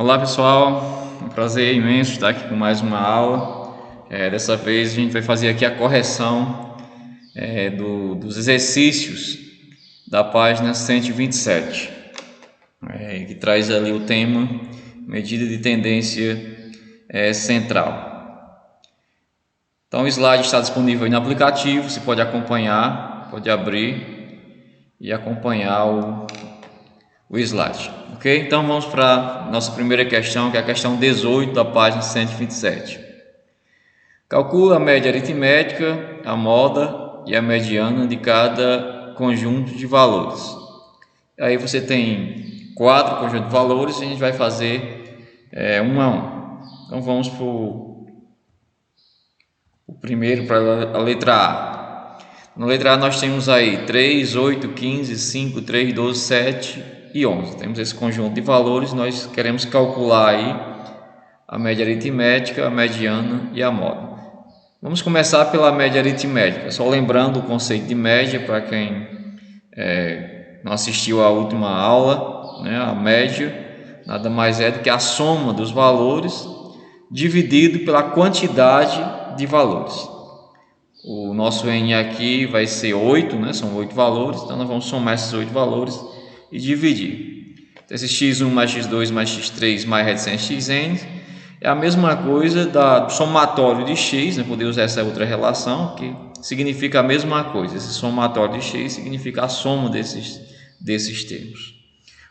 Olá pessoal, um prazer imenso estar aqui com mais uma aula. Dessa vez a gente vai fazer aqui a correção dos exercícios da página 127, que traz ali o tema medida de tendência central. Então o slide está disponível aí no aplicativo, você pode acompanhar, pode abrir e acompanhar o slide, ok? Então vamos para a nossa primeira questão, que é a questão 18 da página 127. Calcula a média aritmética, a moda e a mediana de cada conjunto de valores. Aí você tem 4 conjuntos de valores e a gente vai fazer um a um. Então vamos para o primeiro, para a letra A. Na letra A nós temos aí 3, 8, 15, 5, 3, 12, 7 e 11. Temos esse conjunto de valores, nós queremos calcular aí a média aritmética, a mediana e a moda. Vamos começar pela média aritmética, só lembrando o conceito de média para quem não assistiu à última aula, né? A média nada mais é do que a soma dos valores dividido pela quantidade de valores. O nosso N aqui vai ser 8, né? São 8 valores, então nós vamos somar esses 8 valores e dividir. Então, esse x1 mais x2 mais x3 mais reticência xn é a mesma coisa do somatório de x, né? Poder usar essa outra relação que significa a mesma coisa. Esse somatório de x significa a soma desses termos,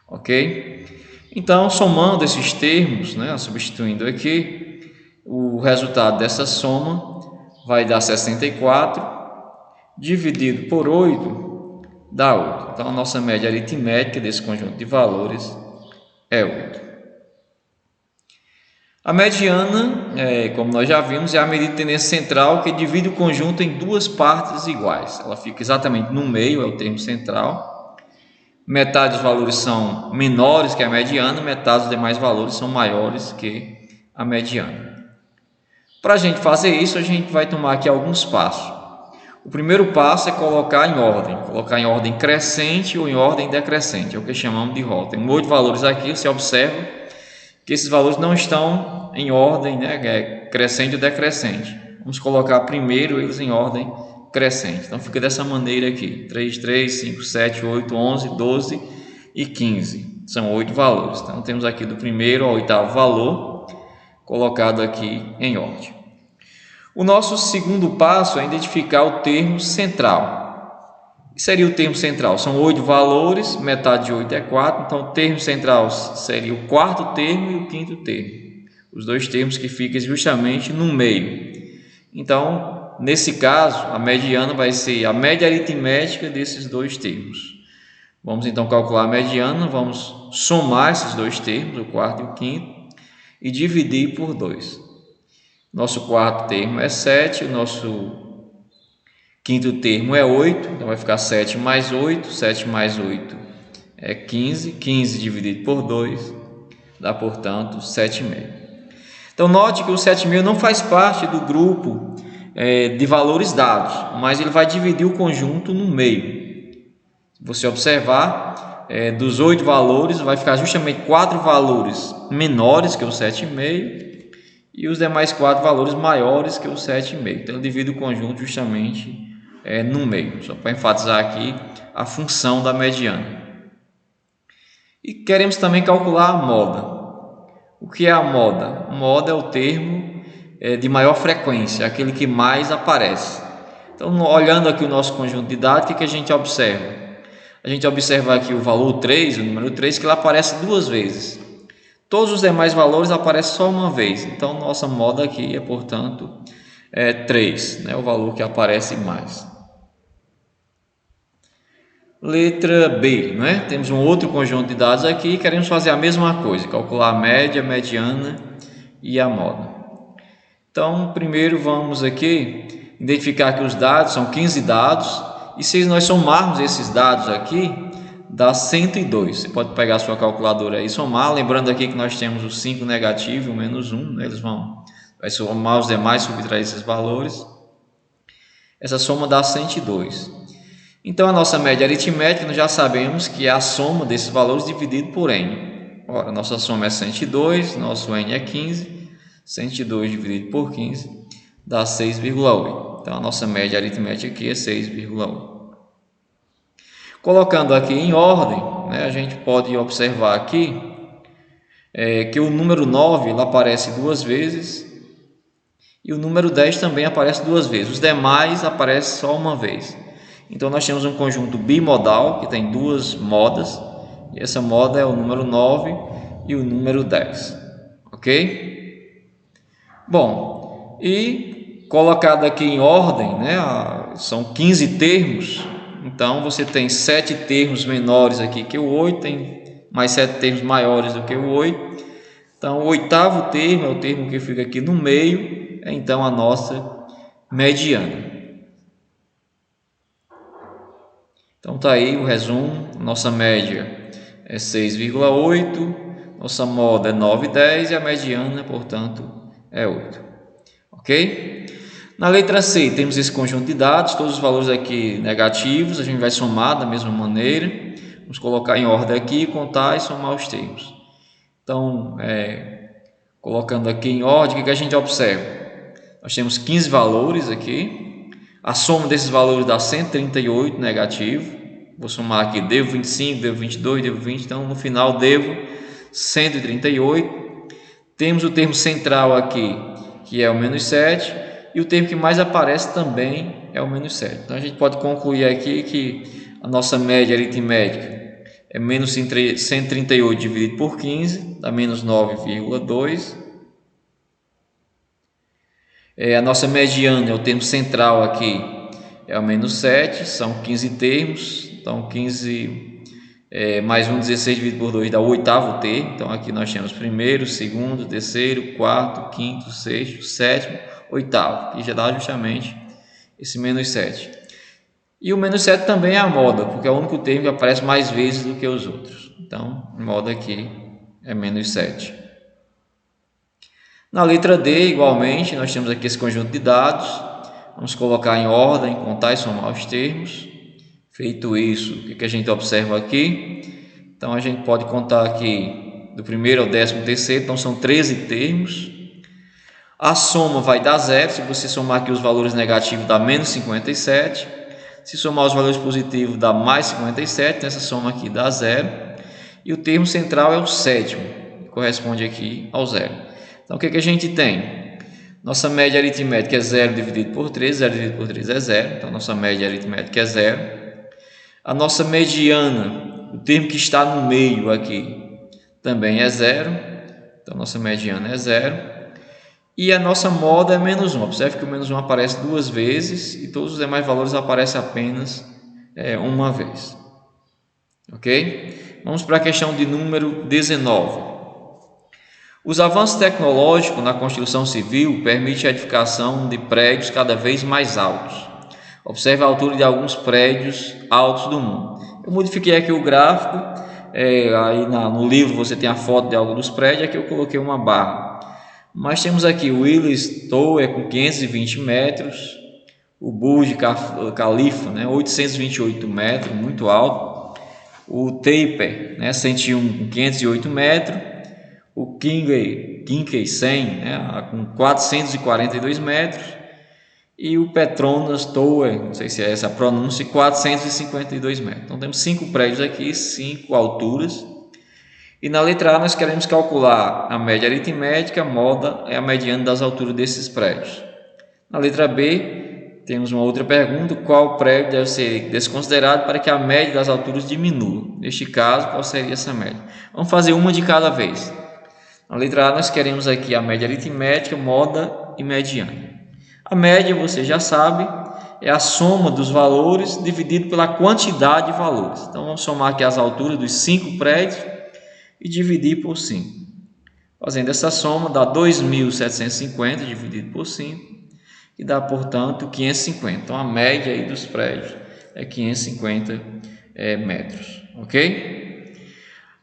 ok? Então, somando esses termos, né? Substituindo aqui, o resultado dessa soma vai dar 64, dividido por 8, dá 8. Então, a nossa média aritmética desse conjunto de valores é 8. A mediana, como nós já vimos, é a medida de tendência central que divide o conjunto em duas partes iguais. Ela fica exatamente no meio, é o termo central. Metade dos valores são menores que a mediana, metade dos demais valores são maiores que a mediana. Para a gente fazer isso, a gente vai tomar aqui alguns passos. O primeiro passo é colocar em ordem crescente ou em ordem decrescente, é o que chamamos de rota. Tem 8 valores aqui, você observa que esses valores não estão em ordem, né, crescente ou decrescente. Vamos colocar primeiro eles em ordem crescente. Então fica dessa maneira aqui: 3, 3, 5, 7, 8, 11, 12 e 15. São 8 valores. Então temos aqui do primeiro ao oitavo valor colocado aqui em ordem. O nosso segundo passo é identificar o termo central. O que seria o termo central? São 8 valores, metade de 8 é 4, então o termo central seria o quarto termo e o quinto termo. Os dois termos que ficam justamente no meio. Então, nesse caso, a mediana vai ser a média aritmética desses dois termos. Vamos então calcular a mediana, vamos somar esses dois termos, o quarto e o quinto, e dividir por 2. Nosso quarto termo é 7, o nosso quinto termo é 8, então vai ficar 7 mais 8, 7 mais 8 é 15, 15 dividido por 2 dá, portanto, 7,5. Então, note que o 7,5 não faz parte do grupo de valores dados, mas ele vai dividir o conjunto no meio. Se você observar, dos 8 valores, vai ficar justamente 4 valores menores que o 7,5 e os demais 4 valores maiores que o 7,5. Então, ele divide o conjunto justamente no meio, só para enfatizar aqui a função da mediana. E queremos também calcular a moda. O que é a moda? Moda é o termo de maior frequência, aquele que mais aparece. Então, olhando aqui o nosso conjunto de dados, o que a gente observa? A gente observa aqui o valor 3, o número 3, que ele aparece 2 vezes. Todos os demais valores aparecem só uma vez. Então, nossa moda aqui é, portanto, 3, né? O valor que aparece mais. Letra B, né? Temos um outro conjunto de dados aqui e queremos fazer a mesma coisa, calcular a média, a mediana e a moda. Então, primeiro vamos aqui identificar que os dados são 15 dados e se nós somarmos esses dados aqui, dá 102. Você pode pegar a sua calculadora e somar, lembrando aqui que nós temos o 5 negativo e o menos 1, né? Vai somar os demais, subtrair esses valores. Essa soma dá 102. Então, a nossa média aritmética, nós já sabemos que é a soma desses valores dividido por n. Ora, nossa soma é 102, nosso N é 15, 102 dividido por 15 dá 6,8. Então, a nossa média aritmética aqui é 6,1. Colocando aqui em ordem, né, a gente pode observar aqui que o número 9 ele aparece duas vezes e o número 10 também aparece duas vezes. Os demais aparecem só uma vez. Então, nós temos um conjunto bimodal que tem duas modas. E essa moda é o número 9 e o número 10. Ok? Bom, e colocado aqui em ordem, né, são 15 termos. Então, você tem 7 termos menores aqui que o 8, tem mais 7 termos maiores do que o 8. Então, o oitavo termo é o termo que fica aqui no meio, é então a nossa mediana. Então, está aí o resumo. Nossa média é 6,8, nossa moda é 9,10 e a mediana, portanto, é 8. Ok? Na letra C, temos esse conjunto de dados, todos os valores aqui negativos, a gente vai somar da mesma maneira. Vamos colocar em ordem aqui, contar e somar os termos. Então, colocando aqui em ordem, o que a gente observa? Nós temos 15 valores aqui. A soma desses valores dá 138 negativo. Vou somar aqui, devo 25, devo 22, devo 20. Então, no final, devo 138. Temos o termo central aqui, que é o menos 7. E o termo que mais aparece também é o menos 7. Então, a gente pode concluir aqui que a nossa média aritmética é menos 138 dividido por 15, dá menos 9,2. A nossa mediana é o termo central aqui, é o menos 7, são 15 termos. Então, 15 mais 1, 16 dividido por 2 dá o oitavo termo. Então, aqui nós temos primeiro, segundo, terceiro, quarto, quinto, sexto, sétimo, oitavo, que já dá justamente esse menos 7. E o menos 7 também é a moda, porque é o único termo que aparece mais vezes do que os outros. Então, a moda aqui é menos 7. Na letra D, igualmente, nós temos aqui esse conjunto de dados. Vamos colocar em ordem, contar e somar os termos. Feito isso, o que a gente observa aqui? Então, a gente pode contar aqui do primeiro ao 13º, então são 13 termos. A soma vai dar 0, se você somar aqui os valores negativos dá menos 57. Se somar os valores positivos dá mais 57, então essa soma aqui dá 0. E o termo central é o sétimo, que corresponde aqui ao 0. Então, o que a gente tem? Nossa média aritmética é 0 dividido por 3, 0 dividido por 3 é 0, então nossa média aritmética é 0. A nossa mediana, o termo que está no meio aqui, também é 0, então nossa mediana é 0. E a nossa moda é menos 1, observe que o menos 1 aparece duas vezes e todos os demais valores aparecem apenas uma vez. Ok? Vamos para a questão de número 19. Os avanços tecnológicos na construção civil permitem a edificação de prédios cada vez mais altos. Observe a altura de alguns prédios altos do mundo. Eu modifiquei aqui o gráfico, aí no livro você tem a foto de alguns dos prédios, aqui eu coloquei uma barra. Mas temos aqui o Willis Tower com 520 metros, o Burj Khalifa, 828 metros, muito alto, o Taper, 101 com 508 metros, o King 100, com 442 metros, e o Petronas Tower, não sei se é essa a pronúncia, 452 metros. Então temos 5 prédios aqui, 5 alturas. E na letra A nós queremos calcular a média aritmética, a moda é a mediana das alturas desses prédios. Na letra B temos uma outra pergunta, qual prédio deve ser desconsiderado para que a média das alturas diminua? Neste caso, qual seria essa média? Vamos fazer uma de cada vez. Na letra A nós queremos aqui a média aritmética, moda e mediana. A média, você já sabe, é a soma dos valores dividido pela quantidade de valores. Então vamos somar aqui as alturas dos 5 prédios e dividir por 5. Fazendo essa soma dá 2.750 dividido por 5 e dá, portanto, 550. Então a média aí dos prédios é 550 metros, ok?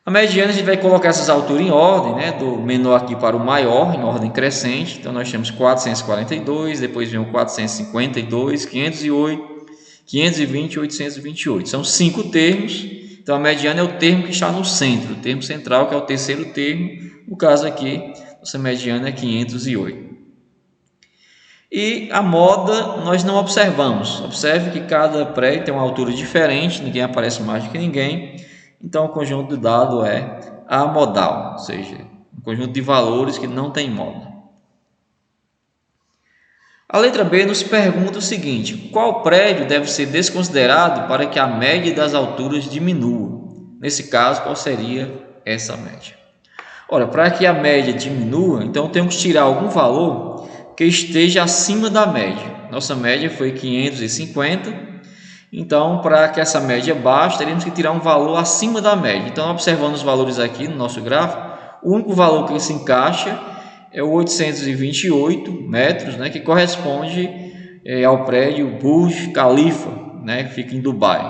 A mediana a gente vai colocar essas alturas em ordem, do menor aqui para o maior, em ordem crescente. Então nós temos 442, depois vem o 452, 508, 520 e 828. São 5 termos Então a mediana é o termo que está no centro, o termo central, que é o terceiro termo. No caso aqui, nossa mediana é 508. E a moda nós não observamos. Observe que cada prédio tem uma altura diferente, ninguém aparece mais do que ninguém. Então o conjunto de dados é amodal, ou seja, um conjunto de valores que não tem moda. A letra B nos pergunta o seguinte: qual prédio deve ser desconsiderado para que a média das alturas diminua? Nesse caso, qual seria essa média? Ora, para que a média diminua, então temos que tirar algum valor que esteja acima da média. Nossa média foi 550, então para que essa média baixe, teríamos que tirar um valor acima da média. Então, observando os valores aqui no nosso gráfico, o único valor que se encaixa é o 828 metros, né, que corresponde ao prédio Burj Khalifa, né, que fica em Dubai.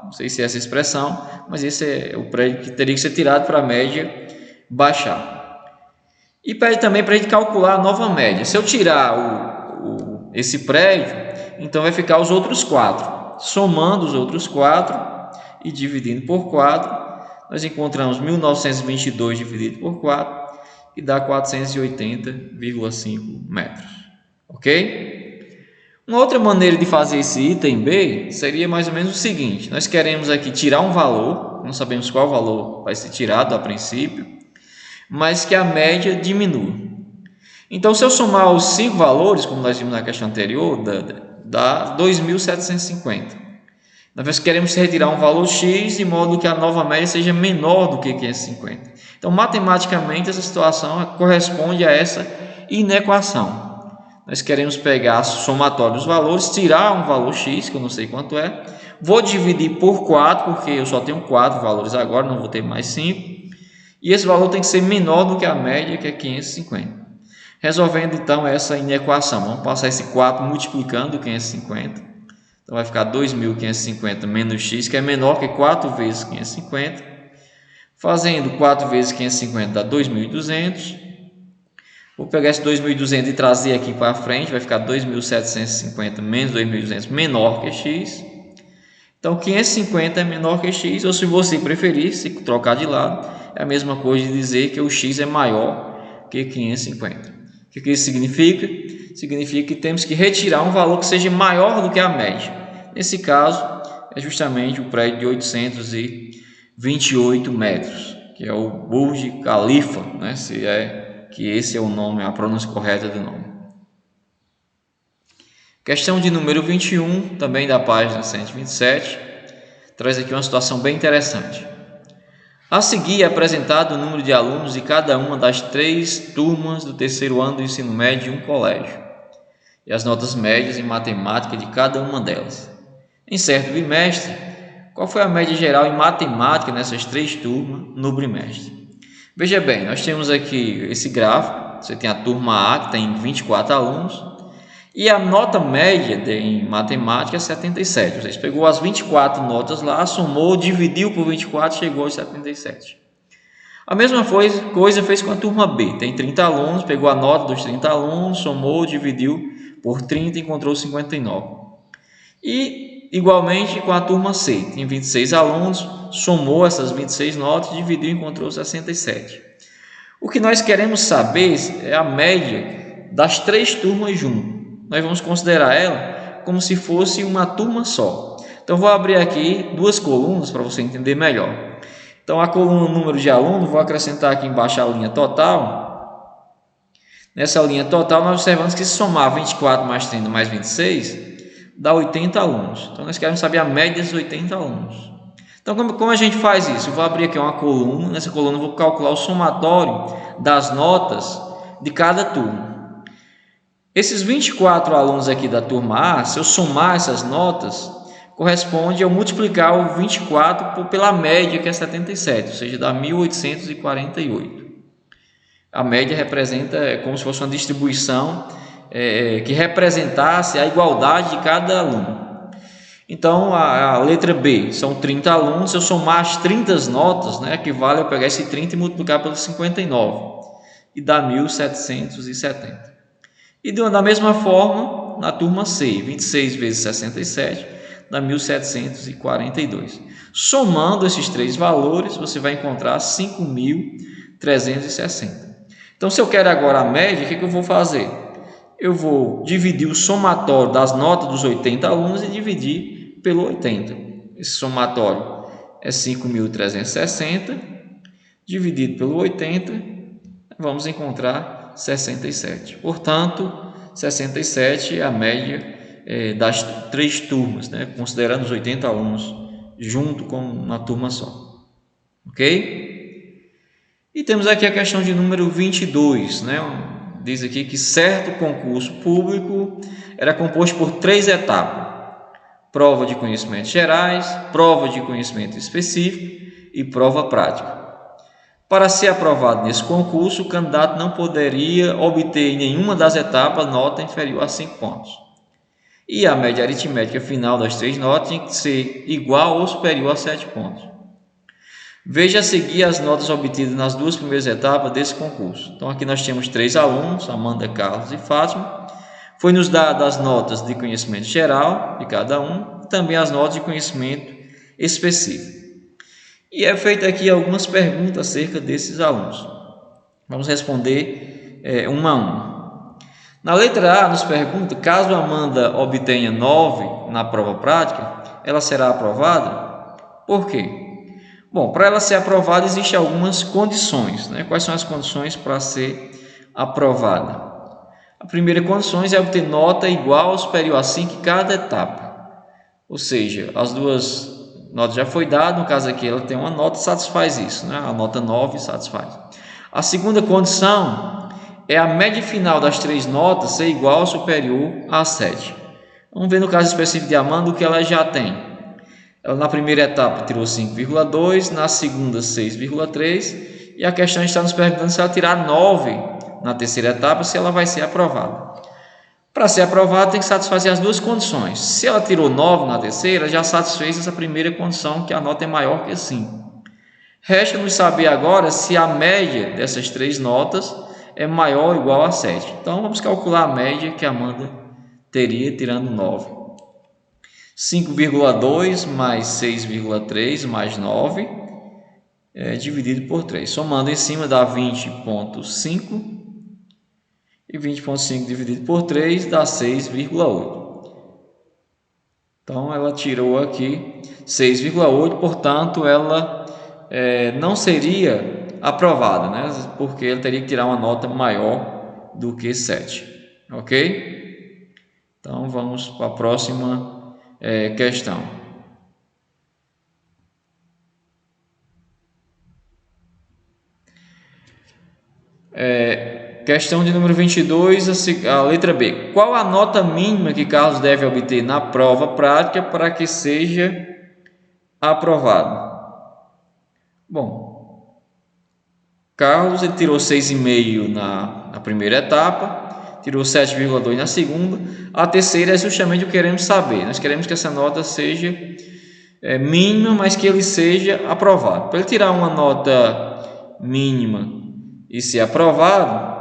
Não sei se é essa expressão, mas esse é o prédio que teria que ser tirado para a média baixar. E pede também para a gente calcular a nova média. Se eu tirar esse prédio, então vai ficar os outros 4. Somando os outros 4 e dividindo por 4, nós encontramos 1922 dividido por 4 e dá 480,5 metros. Ok? Uma outra maneira de fazer esse item B seria mais ou menos o seguinte: nós queremos aqui tirar um valor, não sabemos qual valor vai ser tirado a princípio, mas que a média diminua. Então, se eu somar os 5 valores, como nós vimos na questão anterior, dá 2.750. Nós queremos retirar um valor X de modo que a nova média seja menor do que 550. Então, matematicamente, essa situação corresponde a essa inequação. Nós queremos pegar o somatório dos valores, tirar um valor X, que eu não sei quanto é, vou dividir por 4, porque eu só tenho 4 valores agora, não vou ter mais 5. E esse valor tem que ser menor do que a média, que é 550. Resolvendo então essa inequação, vamos passar esse 4 multiplicando 550. Então vai ficar 2.550 menos x, que é menor que 4 vezes 550. Fazendo 4 vezes 550 dá 2.200. Vou pegar esse 2.200 e trazer aqui para frente, vai ficar 2.750 menos 2.200 menor que x. Então 550 é menor que x, ou se você preferir, se trocar de lado, é a mesma coisa de dizer que o x é maior que 550. O que isso significa? Significa que temos que retirar um valor que seja maior do que a média. Nesse caso, é justamente o prédio de 828 metros, que é o Burj Khalifa, né? Se é que esse é o nome, a pronúncia correta do nome. Questão de número 21, também da página 127, traz aqui uma situação bem interessante. A seguir é apresentado o número de alunos de cada uma das 3 turmas do terceiro ano do ensino médio de um colégio e as notas médias em matemática de cada uma delas. Em certo bimestre, qual foi a média geral em matemática nessas 3 turmas no bimestre? Veja bem, nós temos aqui esse gráfico, você tem a turma A que tem 24 alunos e a nota média em matemática é 77. Você pegou as 24 notas lá, somou, dividiu por 24 e chegou aos 77. A mesma coisa fez com a turma B. Tem 30 alunos, pegou a nota dos 30 alunos, somou, dividiu por 30 e encontrou 59. E igualmente com a turma C. Tem 26 alunos, somou essas 26 notas, dividiu e encontrou 67. O que nós queremos saber é a média das 3 turmas juntas. Nós vamos considerar ela como se fosse uma turma só. Então, vou abrir aqui 2 colunas para você entender melhor. Então, a coluna número de alunos, vou acrescentar aqui embaixo a linha total. Nessa linha total, nós observamos que se somar 24 mais 30 mais 26, dá 80 alunos. Então, nós queremos saber a média desses 80 alunos. Então, como a gente faz isso? Eu vou abrir aqui uma coluna. Nessa coluna, eu vou calcular o somatório das notas de cada turma. Esses 24 alunos aqui da turma A, se eu somar essas notas, corresponde a multiplicar o 24 pela média, que é 77, ou seja, dá 1.848. A média representa como se fosse uma distribuição que representasse a igualdade de cada aluno. Então, a letra B são 30 alunos, se eu somar as 30 notas, né, equivale a pegar esse 30 e multiplicar pelo 59, e dá 1.770. E da mesma forma, na turma C, 26 vezes 67 dá 1.742. Somando esses três valores, você vai encontrar 5.360. Então, se eu quero agora a média, o que eu vou fazer? Eu vou dividir o somatório das notas dos 80 alunos e dividir pelo 80. Esse somatório é 5.360, dividido pelo 80, vamos encontrar 67. Portanto, 67 é a média das três turmas, né? Considerando os 80 alunos junto com uma turma só. Ok? E temos aqui a questão de número 22, né? Diz aqui que certo concurso público era composto por 3 etapas: prova de conhecimentos gerais, prova de conhecimento específico e prova prática. Para ser aprovado nesse concurso, o candidato não poderia obter em nenhuma das etapas nota inferior a 5 pontos. E a média aritmética final das 3 notas tinha que ser igual ou superior a 7 pontos. Veja a seguir as notas obtidas nas 2 primeiras etapas desse concurso. Então aqui nós temos 3 alunos, Amanda, Carlos e Fátima. Foi nos dado as notas de conhecimento geral de cada um, também as notas de conhecimento específico. E é feita aqui algumas perguntas acerca desses alunos. Vamos responder uma a uma. Na letra A nos pergunta, caso Amanda obtenha 9 na prova prática, ela será aprovada? Por quê? Bom, para ela ser aprovada existem algumas condições, né? Quais são as condições para ser aprovada? A primeira condição é obter nota igual ou superior a 5 em cada etapa. Ou seja, as duas notas já foi dada, no caso aqui ela tem uma nota, satisfaz isso, né? A nota 9 satisfaz. A segunda condição é a média final das 3 notas ser igual ou superior a 7. Vamos ver no caso específico de Amanda o que ela já tem. Ela na primeira etapa tirou 5,2, na segunda 6,3 e a questão está nos perguntando se ela tirar 9 na terceira etapa, se ela vai ser aprovada. Para ser aprovada tem que satisfazer as duas condições. Se ela tirou 9 na terceira, já satisfez essa primeira condição, que a nota é maior que 5. Resta-nos saber agora se a média dessas 3 notas é maior ou igual a 7. Então vamos calcular a média que a Amanda teria tirando 9. 5,2 mais 6,3 mais 9 dividido por 3. Somando em cima dá 20,5 e 20,5 dividido por 3 dá 6,8. Então ela tirou aqui 6,8, portanto ela não seria aprovada, né? Porque ela teria que tirar uma nota maior do que 7. Ok? Então vamos para a próxima questão. Questão de número 22, a letra B. Qual a nota mínima que Carlos deve obter na prova prática para que seja aprovado? Bom, Carlos ele tirou 6,5 na primeira etapa, tirou 7,2 na segunda. A terceira é justamente o que queremos saber. Nós queremos que essa nota seja mínima, mas que ele seja aprovado. Para ele tirar uma nota mínima e ser aprovado,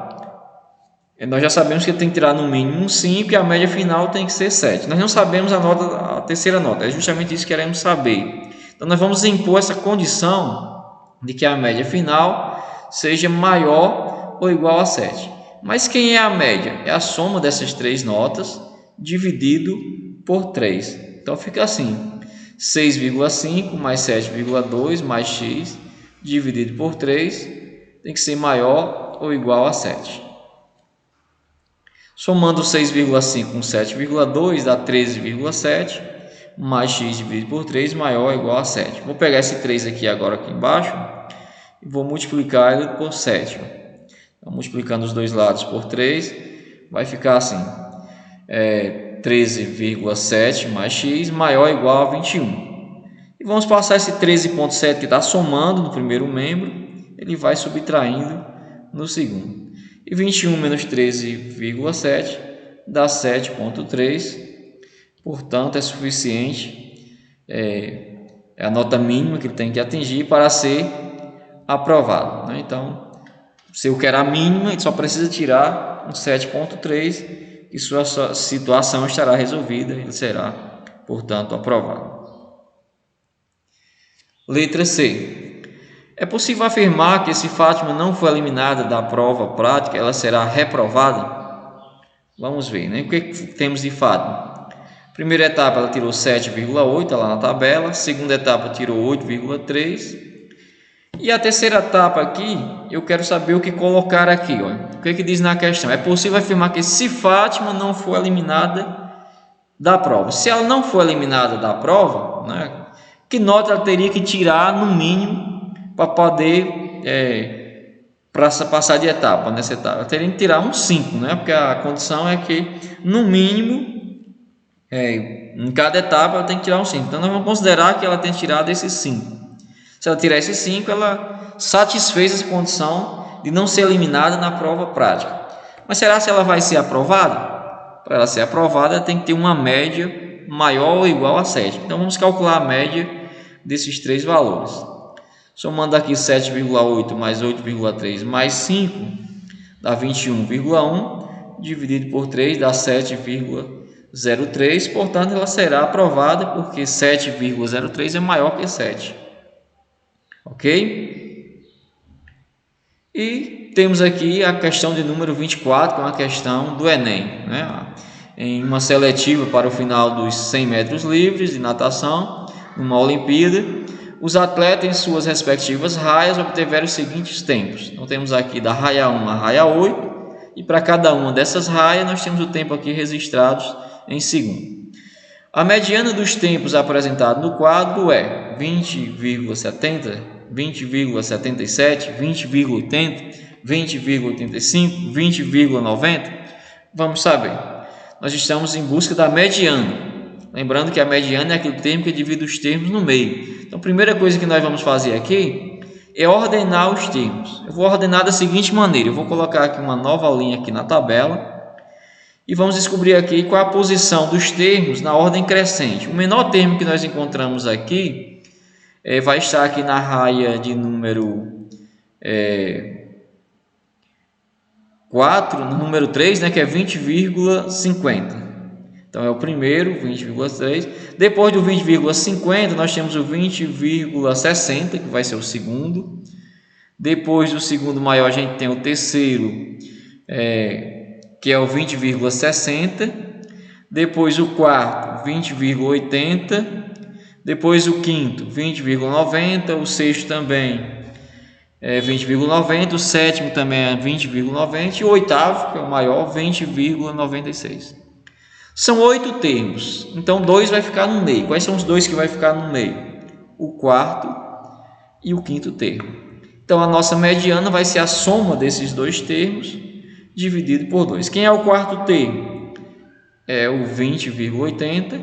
nós já sabemos que ele tem que tirar no mínimo 5 e a média final tem que ser 7. Nós não sabemos a terceira nota, é justamente isso que queremos saber. Então nós vamos impor essa condição de que a média final seja maior ou igual a 7. Mas quem é a média? É a soma dessas 3 notas dividido por 3. Então fica assim: 6,5 mais 7,2 mais x dividido por 3 tem que ser maior ou igual a 7. Somando 6,5 com 7,2 dá 13,7 mais x dividido por 3 maior ou igual a 7. Vou pegar esse 3 aqui agora aqui embaixo e vou multiplicar ele por 7. Então, multiplicando os dois lados por 3 vai ficar assim: 13,7 mais x maior ou igual a 21. E vamos passar esse 13,7 que está somando no primeiro membro, ele vai subtraindo no segundo. E 21 menos 13,7 dá 7,3. Portanto, é suficiente, é a nota mínima que ele tem que atingir para ser aprovado, né? Então, se eu quero a mínima, ele só precisa tirar um 7,3 e sua situação estará resolvida, ele será portanto aprovado. Letra C. É possível afirmar que se Fátima não for eliminada da prova prática, ela será reprovada? Vamos ver, né? O que temos de Fátima? Primeira etapa ela tirou 7,8 lá na tabela, segunda etapa tirou 8,3 e a terceira etapa aqui eu quero saber o que colocar aqui, ó. O que diz na questão? É possível afirmar que se Fátima não for eliminada da prova, se ela não for eliminada da prova, né, que nota ela teria que tirar no mínimo para poder passar de etapa nessa etapa? Ela teria que tirar um 5, né? Porque a condição é que no mínimo em cada etapa ela tem que tirar um 5. Então nós vamos considerar que ela tem tirado esses 5. Se ela tirar esses 5, ela satisfez essa condição de não ser eliminada na prova prática. Mas será que ela vai ser aprovada? Para ela ser aprovada, ela tem que ter uma média maior ou igual a 7. Então vamos calcular a média desses três valores. Somando aqui 7,8 mais 8,3 mais 5 dá 21,1, dividido por 3 dá 7,03, portanto ela será aprovada porque 7,03 é maior que 7. Ok? E temos aqui a questão de número 24, que é uma questão do Enem, né? Em uma seletiva para o final dos 100 metros livres de natação, numa Olimpíada, os atletas em suas respectivas raias obtiveram os seguintes tempos. Então temos aqui da raia 1 à raia 8, e para cada uma dessas raias nós temos o tempo aqui registrados em segundo. A mediana dos tempos apresentados no quadro é 20,70, 20,77, 20,80, 20,85, 20,90. Vamos saber. Nós estamos em busca da mediana. Lembrando que a mediana é aquele termo que divide os termos no meio. Então, a primeira coisa que nós vamos fazer aqui é ordenar os termos. Eu vou ordenar da seguinte maneira. Eu vou colocar aqui uma nova linha aqui na tabela. E vamos descobrir aqui qual a posição dos termos na ordem crescente. O menor termo que nós encontramos aqui vai estar aqui na raia de número 4, no número 3, né, que é 20,50. Então é o primeiro, 20,3. Depois do 20,50, nós temos o 20,60, que vai ser o segundo. Depois do segundo maior, a gente tem o terceiro, que é o 20,60. Depois o quarto, 20,80. Depois o quinto, 20,90. O sexto também é 20,90. O sétimo também é 20,90. E o oitavo, que é o maior, 20,96. São 8 termos, então 2 vai ficar no meio. Quais são os 2 que vai ficar no meio? O quarto e o quinto termo. Então a nossa mediana vai ser a soma desses 2 termos dividido por 2. Quem é o quarto termo? É o 20,80.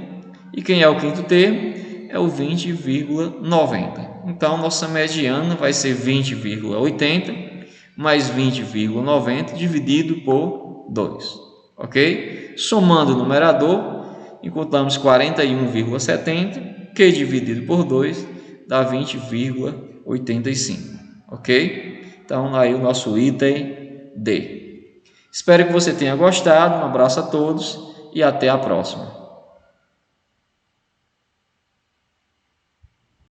E quem é o quinto termo? É o 20,90. Então nossa mediana vai ser 20,80 mais 20,90 dividido por 2. Ok? Somando o numerador, encontramos 41,70, que dividido por 2 dá 20,85. Ok? Então, aí o nosso item D. Espero que você tenha gostado. Um abraço a todos e até a próxima.